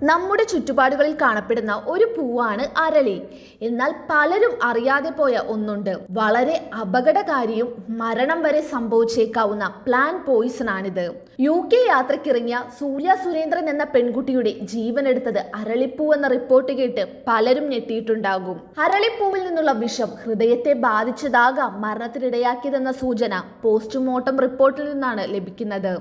നമ്മുടെ ചുറ്റുപാടുകളിൽ കാണപ്പെടുന്ന ഒരു പൂവാണ് അരളി. എന്നാൽ പലരും അറിയാതെ പോയ ഒന്നുണ്ട്. വളരെ അപകടകാരിയും മരണം വരെ സംഭവിച്ചേക്കാവുന്ന പ്ലാന്റ് പോയിസൺ ആണിത്. UK യാത്രക്കിറങ്ങിയ സൂര്യ സുരേന്ദ്രൻ എന്ന പെൺകുട്ടിയുടെ ജീവനെടുത്തത് അരളിപ്പൂ എന്ന റിപ്പോർട്ട് കേട്ട് പലരും ഞെട്ടിയിട്ടുണ്ടാകും. അരളിപ്പൂവിൽ നിന്നുള്ള വിഷം ഹൃദയത്തെ ബാധിച്ചതാകാം മരണത്തിനിടയാക്കിയതെന്ന സൂചന പോസ്റ്റ്മോർട്ടം റിപ്പോർട്ടിൽ നിന്നാണ് ലഭിക്കുന്നത്.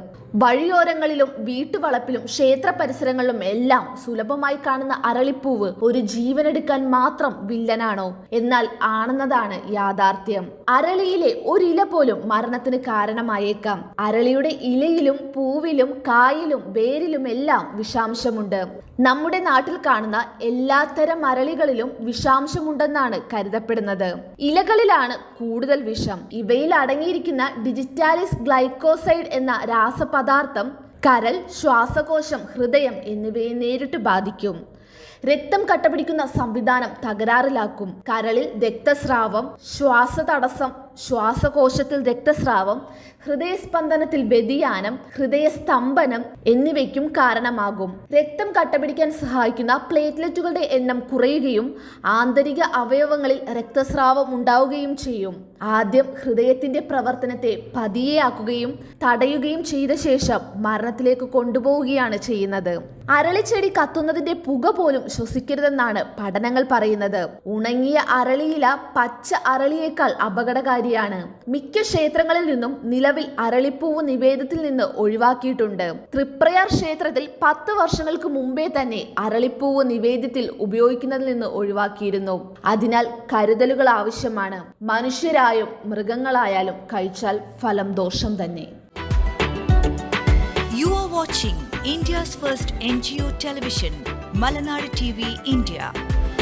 വഴിയോരങ്ങളിലും വീട്ടുവളപ്പിലും ക്ഷേത്ര പരിസരങ്ങളിലും എല്ലാം സുലഭമായി കാണുന്ന അരളിപ്പൂവ് ഒരു ജീവനെടുക്കാൻ മാത്രം വില്ലനാണോ? എന്നാൽ ആണെന്നതാണ് യാഥാർത്ഥ്യം. അരളിയിലെ ഒരില പോലും മരണത്തിന് കാരണമായേക്കാം. അരളിയുടെ ഇലയിലും പൂവിലും കായിലും വേരിലും എല്ലാം വിഷാംശമുണ്ട്. നമ്മുടെ നാട്ടിൽ കാണുന്ന എല്ലാത്തരം അരളികളിലും വിഷാംശമുണ്ടെന്നാണ് കരുതപ്പെടുന്നത്. ഇലകളിലാണ് കൂടുതൽ വിഷം. ഇവയിൽ അടങ്ങിയിരിക്കുന്ന ഡിജിറ്റാലിസ് ഗ്ലൈക്കോസൈഡ് എന്ന രാസപദാർത്ഥം കരൾ, ശ്വാസകോശം, ഹൃദയം എന്നിവയെ നേരിട്ട് ബാധിക്കും. രക്തം കട്ടപിടിക്കുന്ന സംവിധാനം തകരാറിലാക്കും. കരളിൽ രക്തസ്രാവം, ശ്വാസതടസ്സം, ശ്വാസകോശത്തിൽ രക്തസ്രാവം, ഹൃദയസ്പന്ദനത്തിൽ വ്യതിയാനം, ഹൃദയസ്തംഭനം എന്നിവയ്ക്കും കാരണമാകും. രക്തം കട്ടപിടിക്കാൻ സഹായിക്കുന്ന പ്ലേറ്റ്ലെറ്റുകളുടെ എണ്ണം കുറയുകയും ആന്തരിക അവയവങ്ങളിൽ രക്തസ്രാവം ഉണ്ടാവുകയും ചെയ്യും. ആദ്യം ഹൃദയത്തിന്റെ പ്രവർത്തനത്തെ പതിയെയാക്കുകയും തടയുകയും ചെയ്ത ശേഷം മരണത്തിലേക്ക് കൊണ്ടുപോവുകയാണ് ചെയ്യുന്നത്. അരളിച്ചെടി കത്തുന്നതിന്റെ പുക പോലും ശ്വസിക്കരുതെന്നാണ് പഠനങ്ങൾ പറയുന്നത്. ഉണങ്ങിയ അരളിയില പച്ച അരളിയേക്കാൾ അപകടകാരിയാണ്. മിക്ക ക്ഷേത്രങ്ങളിൽ നിന്നും നിലവിൽ അരളിപ്പൂവ് നിവേദ്യത്തിൽ നിന്ന് ഒഴിവാക്കിയിട്ടുണ്ട്. തൃപ്രയാർ ക്ഷേത്രത്തിൽ 10 വർഷങ്ങൾക്ക് മുമ്പേ തന്നെ അരളിപ്പൂവ് നിവേദ്യത്തിൽ ഉപയോഗിക്കുന്നതിൽ നിന്ന് ഒഴിവാക്കിയിരുന്നു. അതിനാൽ കരുതലുകൾ ആവശ്യമാണ്. മനുഷ്യരായും മൃഗങ്ങളായാലും കഴിച്ചാൽ ഫലം ദോഷം തന്നെ. You are watching India's first NGO television, Malanadu TV India.